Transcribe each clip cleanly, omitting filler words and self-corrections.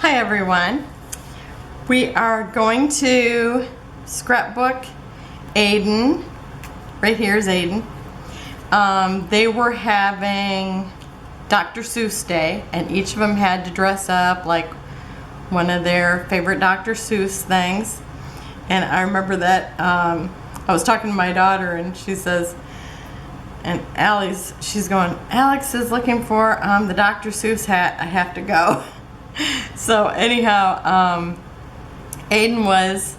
Hi everyone. We are going to scrapbook Aiden. Right here is Aiden. They were having Dr. Seuss Day, and each of them had to dress up like one of their favorite Dr. Seuss things. And I remember that I was talking to my daughter, and she says, and she's going, Alex is looking for the Dr. Seuss hat. I have to go. So anyhow, Aiden was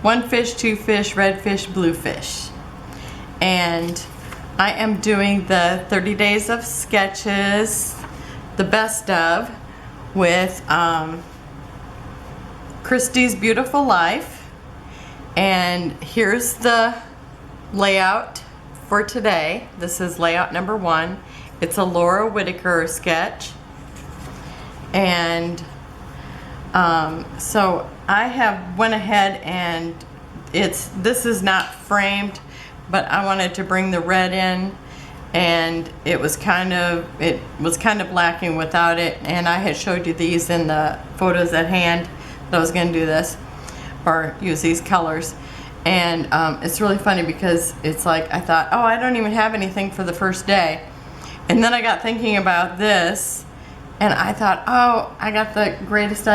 one fish, two fish, red fish, blue fish. And I am doing the 30 days of sketches, the best of, with Christy's Beautiful Life. And here's the layout for today. This is layout number 1. It's a Laura Whitaker sketch. And so I have went ahead and this is not framed, but I wanted to bring the red in, and it was kind of lacking without it. And I had showed you these in the photos at hand that I was going to do this or use these colors. And it's really funny because it's like I thought, oh, I don't even have anything for the first day. And then I got thinking about this, and I thought, oh, I got the greatest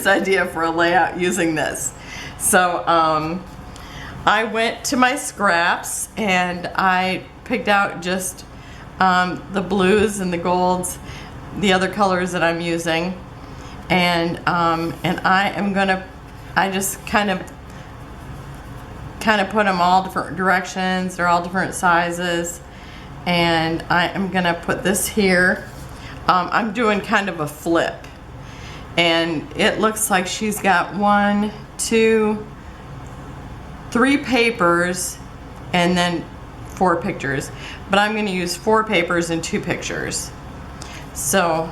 idea for a layout using this. So I went to my scraps and I picked out just the blues and the golds, the other colors that I'm using, and I just kind of put them all different directions. They're all different sizes, and I am gonna put this here. I'm doing kind of a flip, and it looks like she's got 1, 2, 3 papers and then 4 pictures, but I'm going to use 4 papers and 2 pictures. So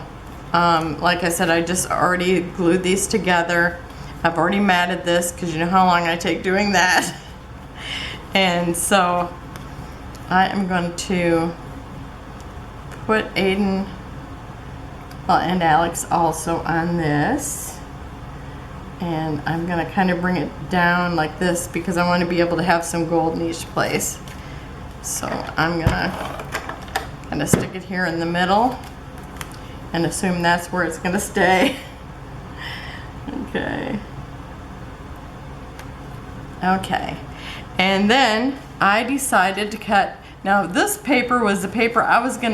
like I said, I just already glued these together. I've already matted this because you know how long I take doing that. And so I am going to put Aiden and Alex also on this, and I'm going to kind of bring it down like this because I want to be able to have some gold in each place. So I'm going to kind of stick it here in the middle and assume that's where it's going to stay. Okay, and then I decided to cut. Now this paper was the paper I was going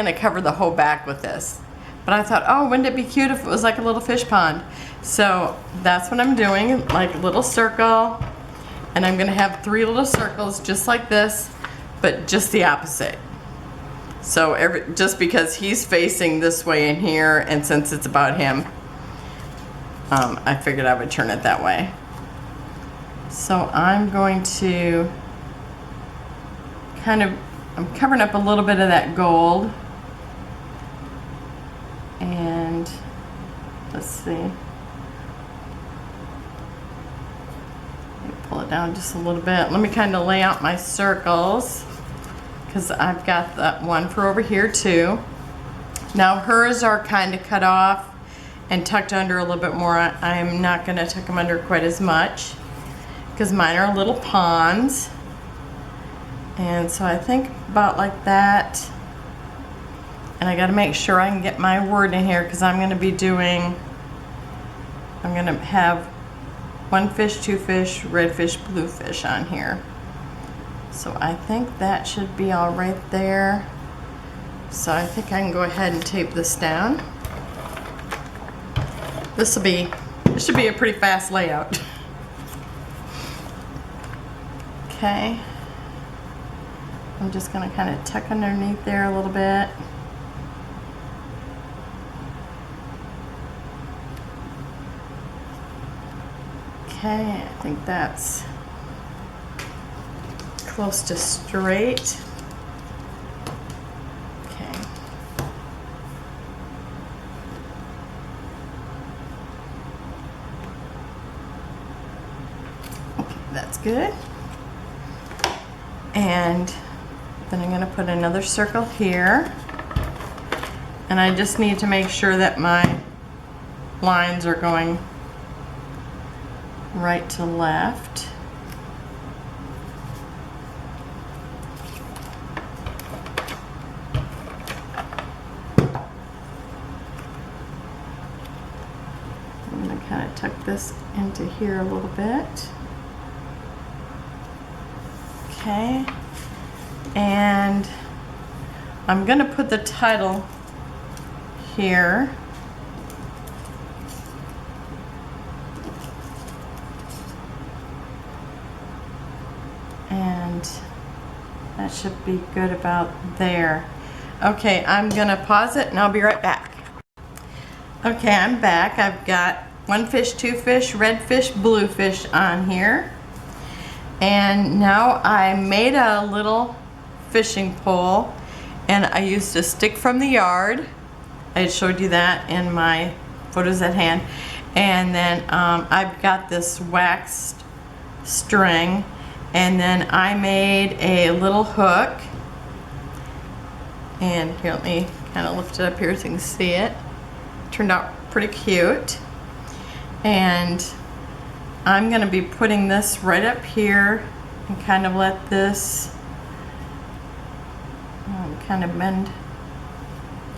to cover the whole back with this, but I thought, oh, wouldn't it be cute if it was like a little fish pond? So that's what I'm doing, like a little circle, and I'm gonna have 3 little circles just like this, but just the opposite. So just because he's facing this way in here, and since it's about him, I figured I would turn it that way. So I'm going to I'm covering up a little bit of that gold, and let's see, let me pull it down just a little bit. Let me kind of lay out my circles because I've got that one for over here too. Now hers are kind of cut off and tucked under a little bit more. I'm not going to tuck them under quite as much because mine are little ponds. And so I think about like that, and I got to make sure I can get my word in here because I'm going to have 1 fish, 2 fish, red fish, blue fish on here. So I think that should be all right there. So I think I can go ahead and tape this down. This should be a pretty fast layout. Okay. I'm just going to kind of tuck underneath there a little bit. Okay, I think that's close to straight. Okay. Okay, that's good. And then I'm going to put another circle here. And I just need to make sure that my lines are going right to left. I'm going to kind of tuck this into here a little bit. Okay. And I'm going to put the title here. And that should be good about there. Okay, I'm gonna pause it and I'll be right back. Okay, I'm back. I've got one fish, two fish, red fish, blue fish on here. And now I made a little fishing pole and I used a stick from the yard. I showed you that in my photos at hand. And then I've got this waxed string, and then I made a little hook. And here, let me kind of lift it up here so you can see it. Turned out pretty cute. And I'm going to be putting this right up here and kind of let this kind of bend,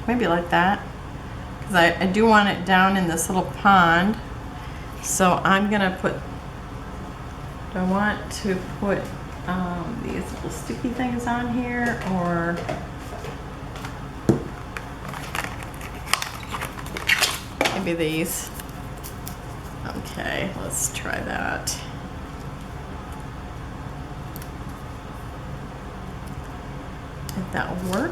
maybe like that, because I do want it down in this little pond. So I'm going to put, do I want to put these little sticky things on here, or maybe these? Okay, let's try that. If that will work.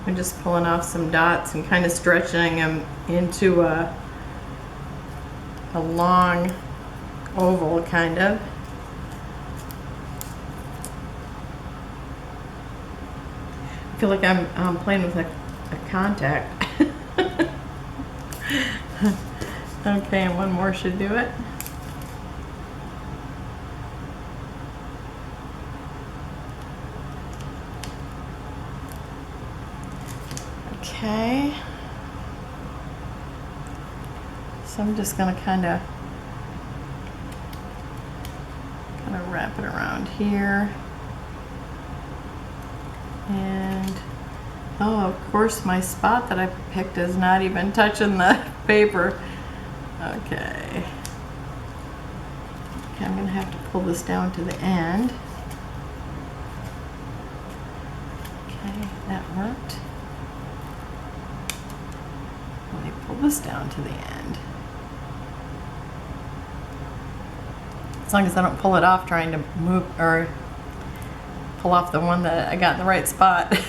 I'm just pulling off some dots and kind of stretching them into a long oval, kind of. I feel like I'm playing with a contact. Okay, and one more should do it. Okay. So I'm just going to kind of wrap it around here. And oh, of course my spot that I picked is not even touching the paper. Okay. Okay, I'm going to have to pull this down to the end. Okay, that worked. Let me pull this down to the end. As long as I don't pull it off trying to move or pull off the one that I got in the right spot. Okay,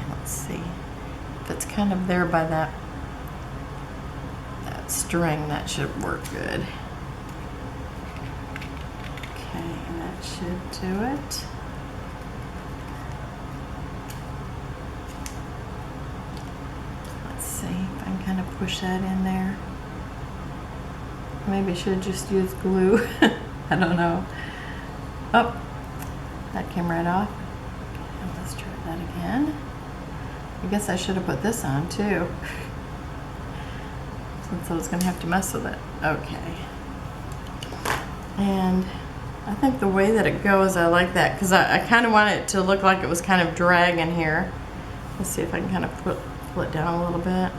let's see. If it's kind of there by that string, that should work good. Okay, and that should do it. Let's see if I can kind of push that in there. Maybe I should just use glue. I don't know. Oh, that came right off. Okay, let's try that again. I guess I should have put this on too, since I was going to have to mess with it. Okay. And I think the way that it goes, I like that, because I kind of want it to look like it was kind of dragging here. Let's see if I can kind of pull it down a little bit.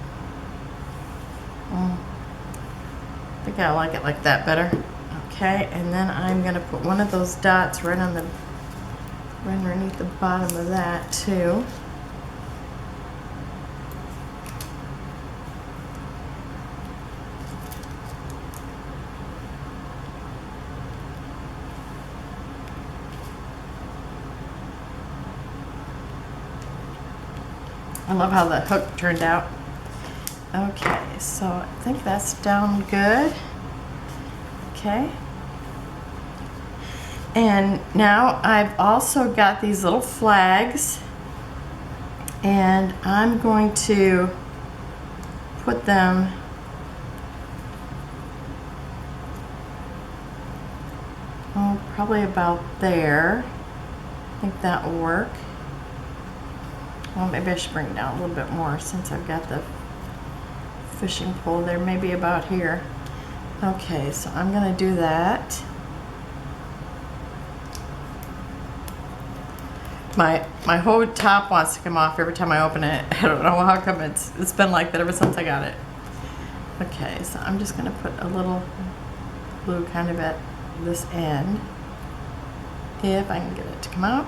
I think I like it like that better. Okay, and then I'm going to put one of those dots right underneath the bottom of that too. I love how the hook turned out. Okay, so I think that's down good. Okay. And now I've also got these little flags, and I'm going to put them probably about there. I think that will work. Well, maybe I should bring it down a little bit more since I've got the fishing pole there, maybe about here. Okay, so I'm gonna do that. My whole top wants to come off every time I open it. I don't know how come it's been like that ever since I got it. Okay, so I'm just gonna put a little glue kind of at this end, if I can get it to come out.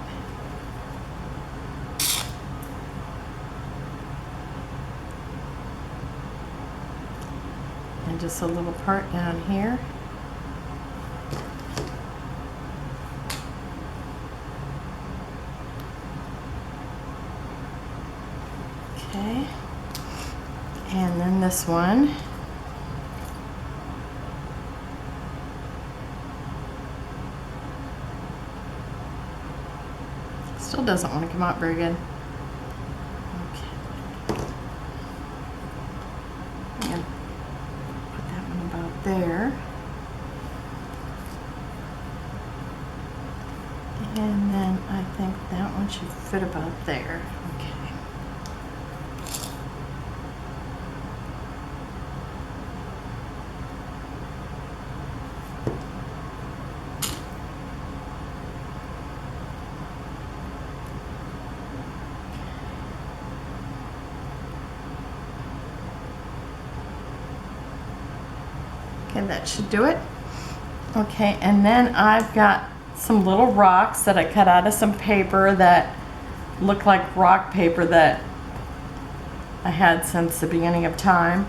And just a little part down here. Okay, and then this one. Still doesn't want to come out very good. Okay. I'm gonna put that one about there. And then I think that one should fit about there. Okay. Okay, that should do it. Okay, and then I've got some little rocks that I cut out of some paper that look like rock paper that I had since the beginning of time.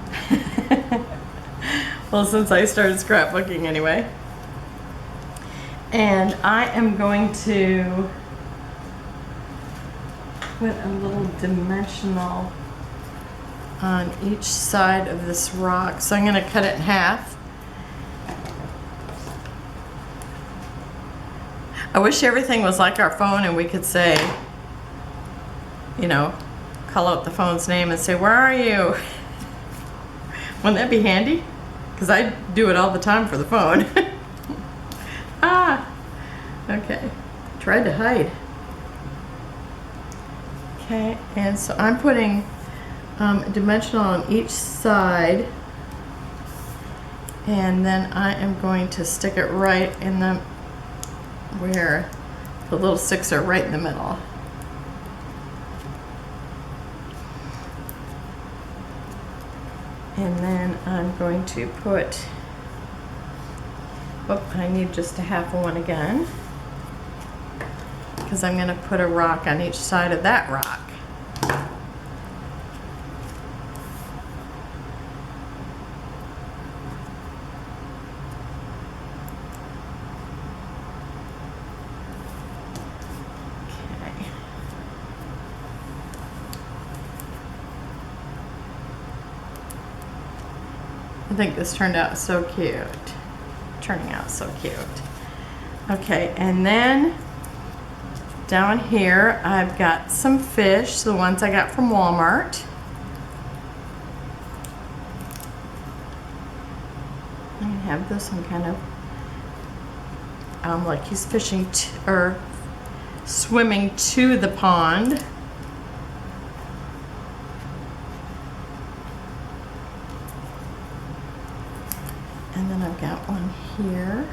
Well, since I started scrapbooking anyway. And I am going to put a little dimensional on each side of this rock. So I'm going to cut it in half. I wish everything was like our phone and we could say, you know, call out the phone's name and say, "Where are you?" Wouldn't that be handy? Because I do it all the time for the phone. Ah, okay. Tried to hide. Okay, and so I'm putting dimensional on each side, and then I am going to stick it right in the where the little sticks are, right in the middle. And then I'm going to put, oh, I need just a half of one again, because I'm going to put a rock on each side of that rock. I think this turned out so cute. Turning out so cute. Okay, and then down here I've got some fish, the ones I got from Walmart. I'm gonna have this one kind of like he's fishing or swimming to the pond. And then I've got one here.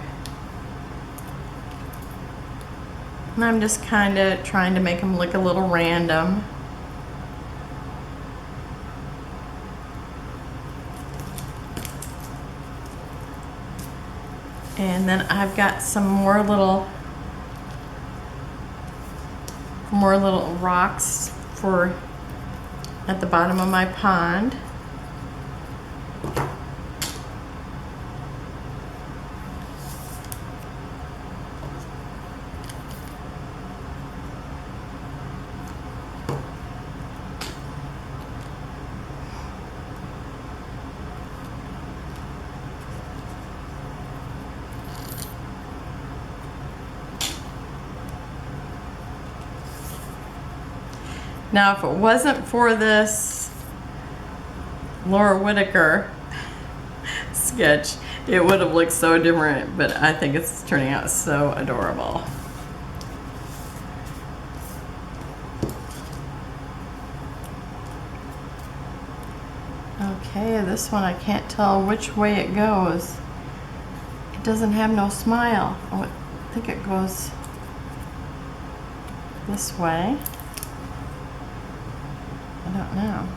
And I'm just kind of trying to make them look a little random. And then I've got some more little rocks for at the bottom of my pond. Now, if it wasn't for this Laura Whitaker sketch, it would have looked so different, but I think it's turning out so adorable. Okay, this one I can't tell which way it goes. It doesn't have no smile. Oh, I think it goes this way. I don't know.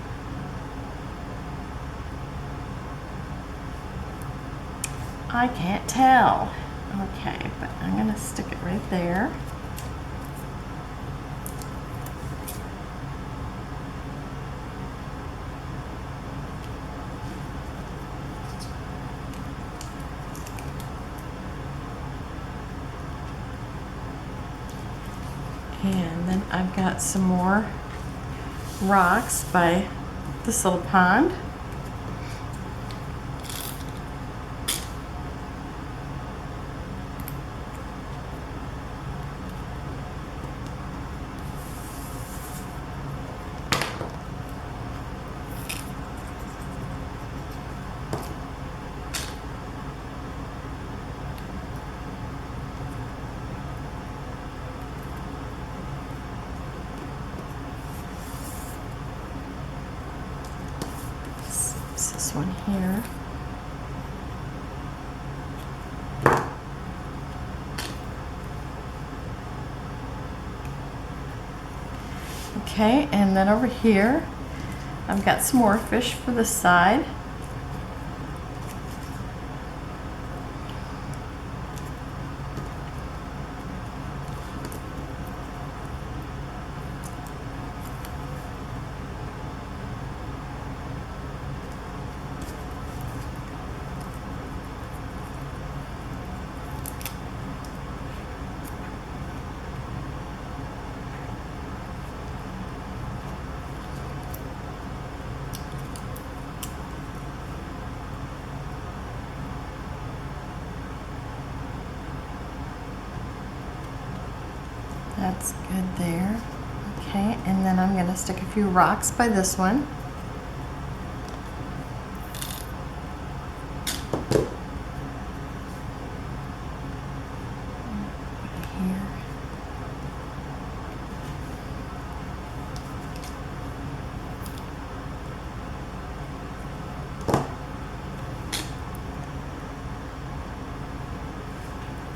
I can't tell. Okay, but I'm gonna stick it right there. And then I've got some more rocks by this little pond. This one here. Okay, and then over here, I've got some more fish for the side. That's good there. Okay, and then I'm gonna stick a few rocks by this one. Here.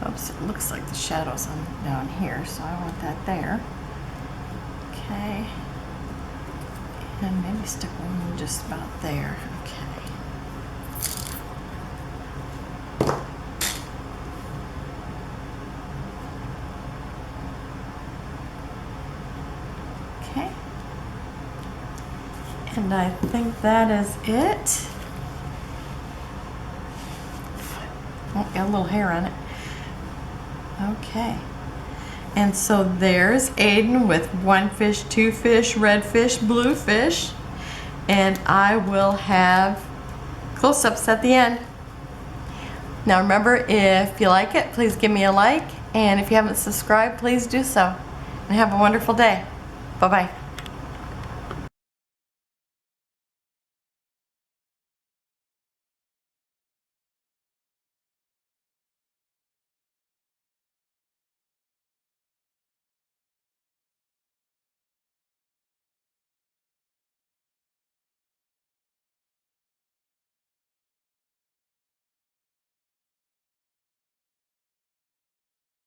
Oops, it looks like the shadow's on down here, so I want that there. Okay. And maybe stick one just about there. Okay. Okay. And I think that is it. Oh, got a little hair on it. Okay, and so there's Aiden with one fish, two fish, red fish, blue fish, and I will have close-ups at the end. Now remember, if you like it, please give me a like, and if you haven't subscribed, please do so. And have a wonderful day. Bye-bye.